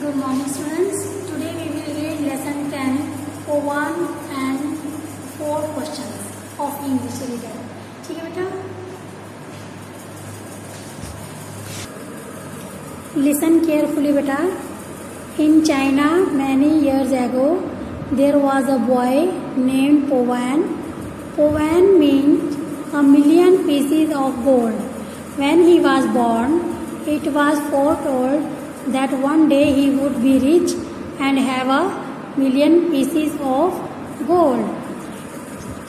Good morning students. Today we will read lesson 10 for 1 and 4 questions of English reader. ठीक है बेटा? Listen carefully बेटा. In China many years ago there was a boy named Po Wan. Po Wan means a million pieces of gold. When he was born, it was foretold that one day he would be rich and have a million pieces of gold.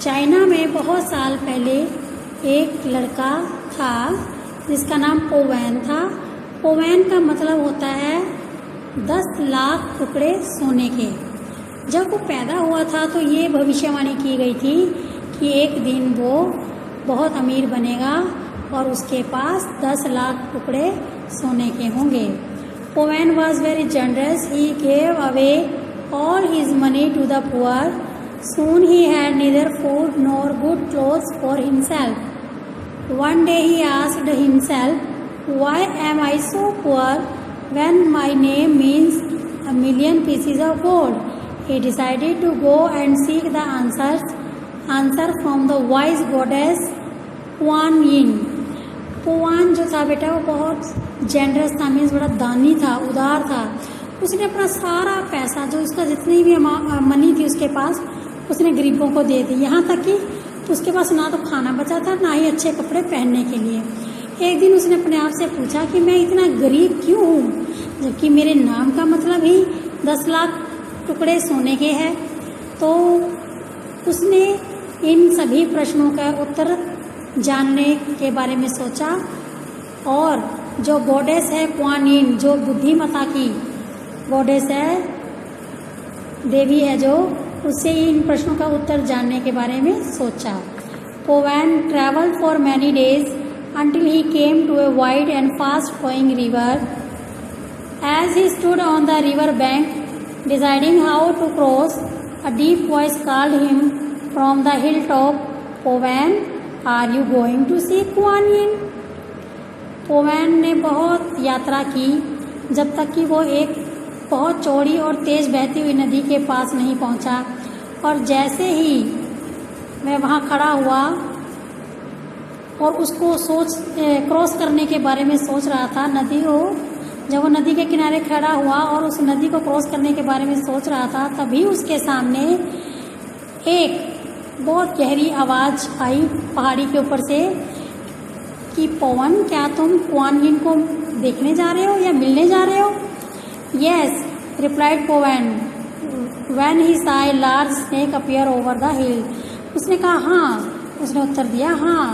China में बहुत साल पहले एक लड़का था जिसका नाम पो वैन था. पो वैन का मतलब होता है 10 लाख टुकड़े सोने के. जब वो पैदा हुआ था तो ये भविष्यवाणी की गई थी कि एक दिन वो बहुत अमीर बनेगा और उसके पास 10 लाख टुकड़े सोने के होंगे. Po Wan was very generous. He gave away all his money to the poor. Soon he had neither food nor good clothes for himself. One day he asked himself, "Why am I so poor when my name means a million pieces of gold?" He decided to go and seek the answer from the wise goddess Kuan Yin. पोवान जो था बेटा वो बहुत generous था, means बड़ा दानी था, उदार था. उसने अपना सारा पैसा जो उसका जितनी भी मनी थी उसके पास उसने गरीबों को दे दी. यहाँ तक कि उसके पास ना तो खाना बचा था ना ही अच्छे कपड़े पहनने के लिए. एक दिन उसने अपने आप से पूछा कि मैं इतना गरीब क्यों हूँ जबकि मेरे नाम का मतलब ही 10 लाख टुकड़े सोने के है. तो उसने इन सभी प्रश्नों का उत्तर जानने के बारे में सोचा और जो गॉडेस है क्वान यिन, जो बुद्धिमता की गॉडेस है, देवी है, जो उससे इन प्रश्नों का उत्तर जानने के बारे में सोचा. Po Wan traveled for many days until he came to a wide and fast flowing river. As he stood on the river bank deciding how to cross, a deep voice called him from the hilltop, "Po Wan, Are you going to see Kuan Yin?" Po Wan ने बहुत यात्रा की जब तक कि वो एक बहुत चौड़ी और तेज बहती हुई नदी के पास नहीं पहुंचा. और जैसे ही वह वहां खड़ा हुआ और उसको क्रॉस करने के बारे में सोच रहा था, नदी को जब वो नदी के किनारे खड़ा हुआ और उस नदी को क्रॉस करने के बारे में सोच रहा था, तभी उसके सामने एक बहुत गहरी आवाज आई पहाड़ी के ऊपर से कि पवन, क्या तुम क्वान यिन को देखने जा रहे हो या मिलने जा रहे हो? Yes, replied Po Wan when he saw a large snake appear over the hill. उसने कहा हाँ. उसने उत्तर दिया हाँ.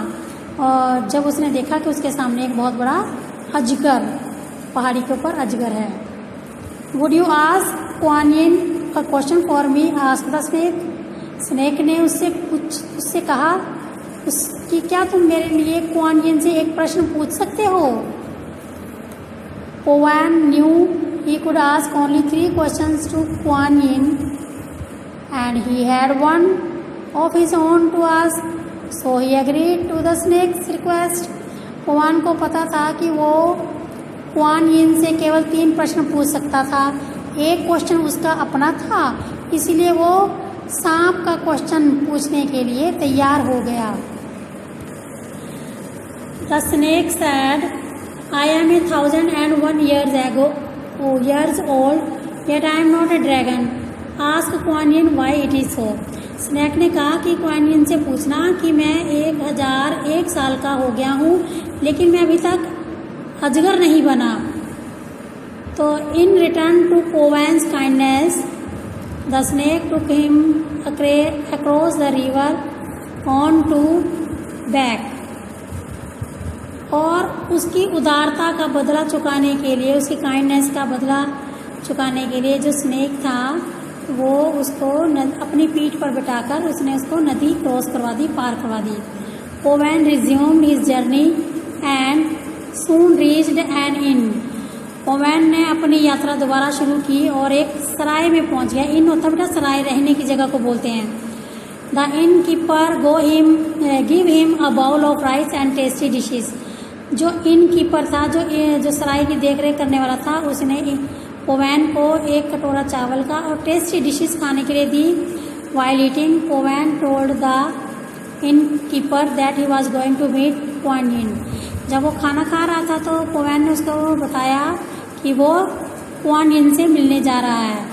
और जब उसने देखा कि उसके सामने एक बहुत बड़ा अजगर, पहाड़ी के ऊपर अजगर है. Would you ask Kuan Yin a question for me? Ask the snake. Snake ने उससे कहा कि क्या तुम मेरे लिए क्वान यिन से एक प्रश्न पूछ सकते हो? Po Wan knew he could ask only 3 questions to Kuan Yin and he had one of his own to ask, so he agreed to the snake's request. Po Wan को पता था कि वो क्वान यिन से केवल 3 प्रश्न पूछ सकता था. एक क्वेश्चन उसका अपना था, इसीलिए वो सांप का क्वेश्चन पूछने के लिए तैयार हो गया. The snake said, "I am 1001 years old, yet I am not a dragon. Ask Kuan Yin why it is so." Snake ने कहा कि क्वान यिन से पूछना कि मैं 1001 साल का हो गया हूँ लेकिन मैं अभी तक अजगर नहीं बना. तो in return to Po Wan's kindness, the snake took him across the river on to back. और उसकी उदारता का बदला चुकाने के लिए, उसकी काइंडनेस का बदला चुकाने के लिए जो स्नेक था वो उसको अपनी पीठ पर बिठाकर उसने उसको नदी क्रॉस करवा दी, पार करवा दी. Po Wan resumed his journey and soon reached an inn. Po Wan ने अपनी यात्रा दोबारा शुरू की और एक सराय में पहुंच गया. इन होता बेटा सराय, रहने की जगह को बोलते हैं. The innkeeper give him a bowl of rice and tasty dishes. जो इन कीपर था, जो सराय की देख रेख करने वाला था, उसने पोवैन को एक कटोरा चावल का और टेस्टी डिशेस खाने के लिए दी। While eating Povan told the innkeeper that he was going to meet Kuan Yin. जब वो खाना खा रहा था तो पोवैन ने उसको बताया कि वो क्वान यिन से मिलने जा रहा है।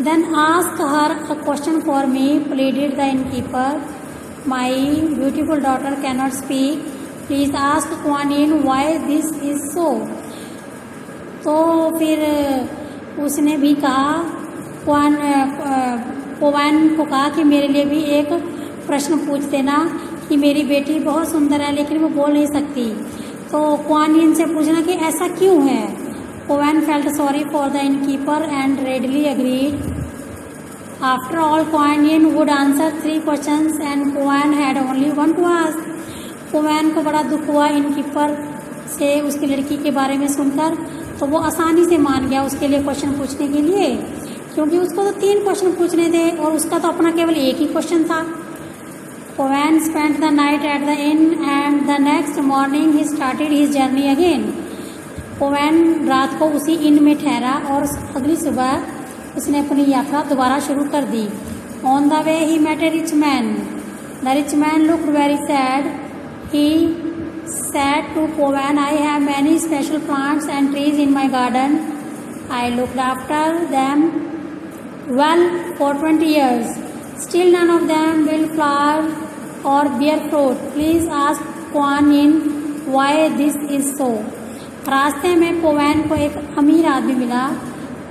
Then ask her a question for me pleaded the innkeeper. My beautiful daughter cannot speak, please ask Kuan Yin why this is so. तो फिर उसने भी कहा, पोवैन को कहा कि मेरे लिए भी एक प्रश्न पूछ देना कि मेरी बेटी बहुत सुंदर है लेकिन वो बोल नहीं सकती, तो क्वान यिन से पूछना कि ऐसा क्यों है। Povan felt sorry for the innkeeper and readily agreed. After all Kuan Yin would answer 3 questions and Povan had only 1 to ask. Povan को बड़ा दुख हुआ इनकीपर से उसकी लड़की के बारे में सुनकर, तो वो आसानी से मान गया उसके लिए क्वेश्चन पूछने के लिए, क्योंकि उसको तो 3 क्वेश्चन पूछने थे और उसका तो अपना केवल एक ही क्वेश्चन था। Povan spent the night at the inn and the next morning he started his journey again. Povan रात को उसी इन में ठहरा और अगली सुबह उसने अपनी यात्रा दोबारा शुरू कर दी। On the way he met a rich man. The rich man looked very sad. He said to Povan, I have many special plants and trees in my garden. I looked after them well for 20 years. Still none of them will flower or bear fruit. Please ask Kuan Yin why this is so. रास्ते में पोवैन को एक अमीर आदमी मिला।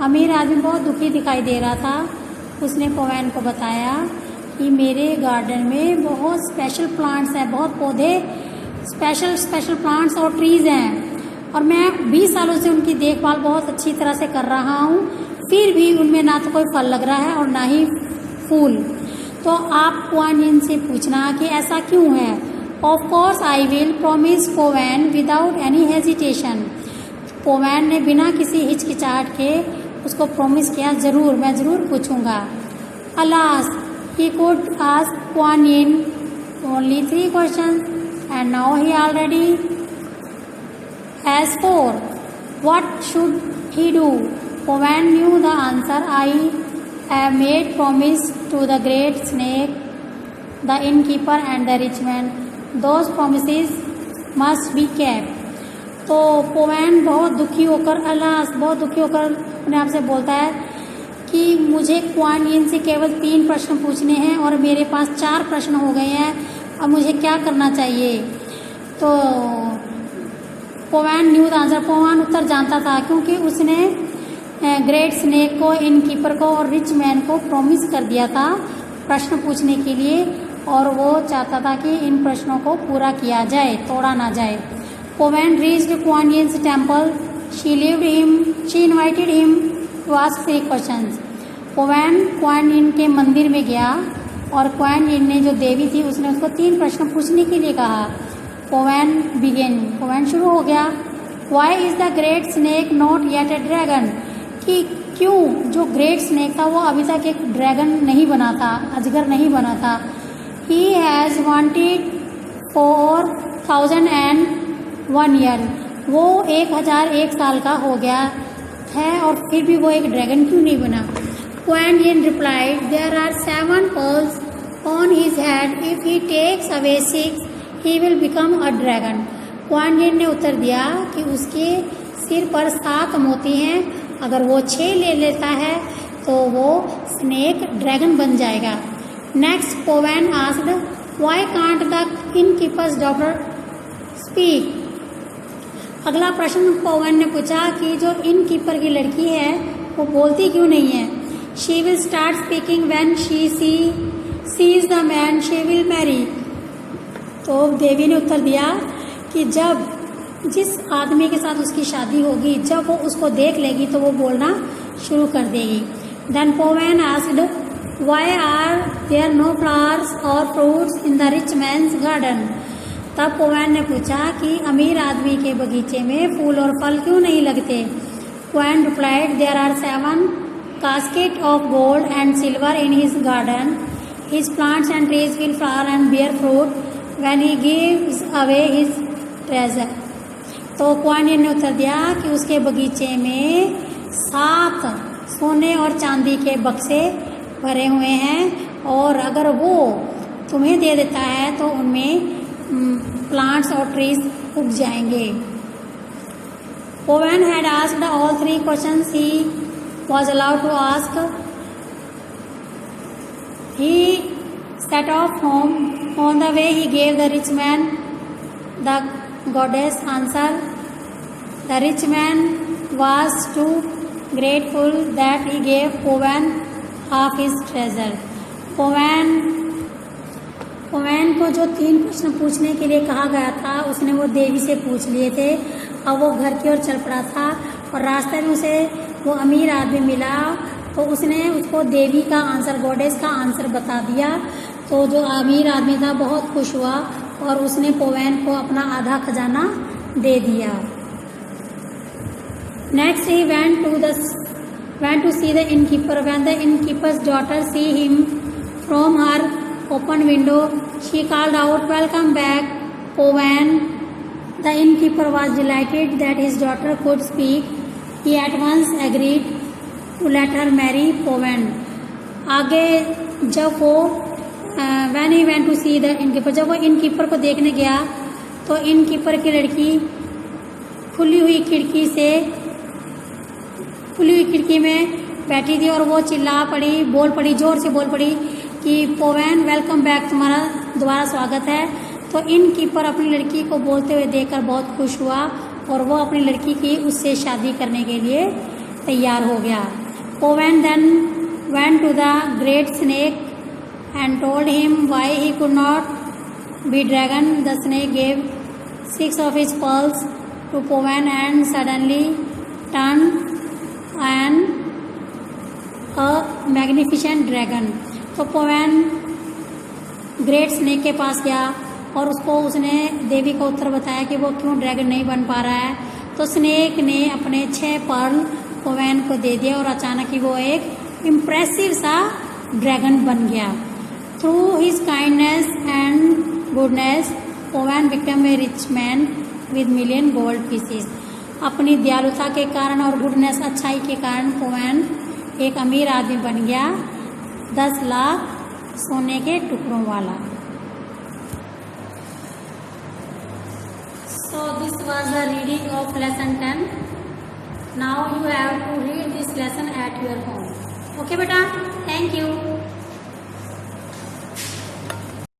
अमीर आदमी बहुत दुखी दिखाई दे रहा था। उसने पोवैन को बताया कि मेरे गार्डन में बहुत स्पेशल प्लांट्स हैं, बहुत पौधे स्पेशल प्लांट्स और ट्रीज़ हैं और मैं 20 सालों से उनकी देखभाल बहुत अच्छी तरह से कर रहा हूँ, फिर भी उनमें ना तो कोई फल लग रहा है और ना ही फूल। तो आप क्वान यिन से पूछना कि ऐसा क्यों है। Of course I will, promise Povan without any hesitation. Povan ने बिना किसी हिचकिचाहट के उसको प्रॉमिस किया, ज़रूर, मैं ज़रूर पूछूंगा। Alas he could ask Kuan Yin only 3 question and now he already has 4. What should he do? Povan knew the answer. I have made promise to the great snake, the innkeeper and the rich man. Those promises must be kept. तो पोवैन बहुत दुखी होकर, alas बहुत दुखी होकर अपने आप से बोलता है कि मुझे क्वान यिन से केवल 3 प्रश्न पूछने हैं और मेरे पास 4 प्रश्न हो गए हैं, अब मुझे क्या करना चाहिए। तो पोवैन न्यू द आंसर, पोवैन उत्तर जानता था क्योंकि उसने ग्रेट स्नेक को, इनकीपर को और रिच मैन को प्रॉमिस कर दिया था प्रश्न पूछने के लिए और वो चाहता था कि इन प्रश्नों को पूरा किया जाए, तोड़ा ना जाए। Povan reached Kuan Yin's temple. She invited him to ask 3 questions. Povan Kuan Yin के मंदिर में गया और क्वान यिन ने, जो देवी थी, उसने उसको 3 प्रश्न पूछने के लिए कहा। पोवैन बिगेन, पोवैन शुरू हो गया। Why is the great snake not yet a dragon, कि क्यों जो ग्रेट स्नेक था वो अभी तक एक ड्रैगन नहीं बना था, अजगर नहीं बना था। ही हैज़ वांटेड 4001 ईयर, वो 1001 साल का हो गया है और फिर भी वो एक ड्रैगन क्यों नहीं बना। Kwan Yin replied, there are 7 pearls on his head. If he takes away 6, he will become a dragon. Kuan Yin ने उत्तर दिया कि उसके सिर पर 7 मोती हैं, अगर वो 6 ले लेता है तो वो स्नेक ड्रैगन बन जाएगा। Next Povan asked, why can't the innkeeper's daughter speak. अगला प्रश्न पोवैन ने पूछा कि जो इनकीपर की लड़की है वो बोलती क्यों नहीं है। She will start speaking when she sees the man she will marry. तो देवी ने उत्तर दिया कि जब जिस आदमी के साथ उसकी शादी होगी, जब वो उसको देख लेगी तो वो बोलना शुरू कर देगी। Then Povan asked, why are there no flowers और fruits in the rich man's garden. तब पोवैन ने पूछा कि अमीर आदमी के बगीचे में फूल और फल क्यों नहीं लगते। Kwan replied, there are 7 caskets of gold and silver in his garden. His plants and trees will flower and bear fruit when he gives away his treasure. तो क्वान यिन ने उत्तर दिया कि उसके बगीचे में 7 सोने और चांदी के बक्से भरे हुए हैं, और अगर वो तुम्हें दे देता है तो उनमें प्लांट्स और ट्रीज उग जाएंगे। Owen had asked all 3 questions he was allowed to ask. He set off home. On the way he gave the rich man the goddess answer. The rich man was too grateful that he gave Owen half his treasure. ओवैन को जो 3 प्रश्न पूछने के लिए कहा गया था उसने वो देवी से पूछ लिए थे। अब वो घर की ओर चल पड़ा था और रास्ते में उसे वो अमीर आदमी मिला, तो उसने उसको देवी का आंसर, गॉडेस का आंसर बता दिया। तो जो अमीर आदमी था बहुत खुश हुआ और उसने ओवैन को अपना आधा खजाना दे दिया। Next he went to see the innkeeper. When the innkeeper's daughter see him from her open window, she called out, "Welcome back, Owen." The innkeeper was delighted that his daughter could speak. He at once agreed to let her marry Owen. आगे जब वो when he went to see the innkeeper, जब वो innkeeper को देखने गया तो innkeeper की लड़की खुली हुई खिड़की में बैठी थी और वो जोर से बोल पड़ी कि ओवैन वेलकम बैक, तुम्हारा दोबारा स्वागत है। तो इनकीपर अपनी लड़की को बोलते हुए देखकर बहुत खुश हुआ और वो अपनी लड़की की उससे शादी करने के लिए तैयार हो गया। Ovan then went to the great snake and told him why he could not be dragon. The snake gave 6 of his pearls to Owen and suddenly turned a magnificent dragon. तो ओवैन ग्रेट स्नेक के पास गया और उसने देवी का उत्तर बताया कि वो क्यों ड्रैगन नहीं बन पा रहा है। तो स्नेक ने अपने 6 पर्ल ओवैन को दे दिया और अचानक ही वो एक इम्प्रेसिव सा ड्रैगन बन गया। Through his kindness and goodness Ovan become a rich man with million gold pieces. अपनी दयालुता के कारण और गुडनेस, अच्छाई के कारण ओवैन एक अमीर आदमी बन गया, 10 लाख सोने के टुकड़ों वाला। So this was the reading of lesson 10. Now you have to read this lesson at your home. Okay beta, thank you.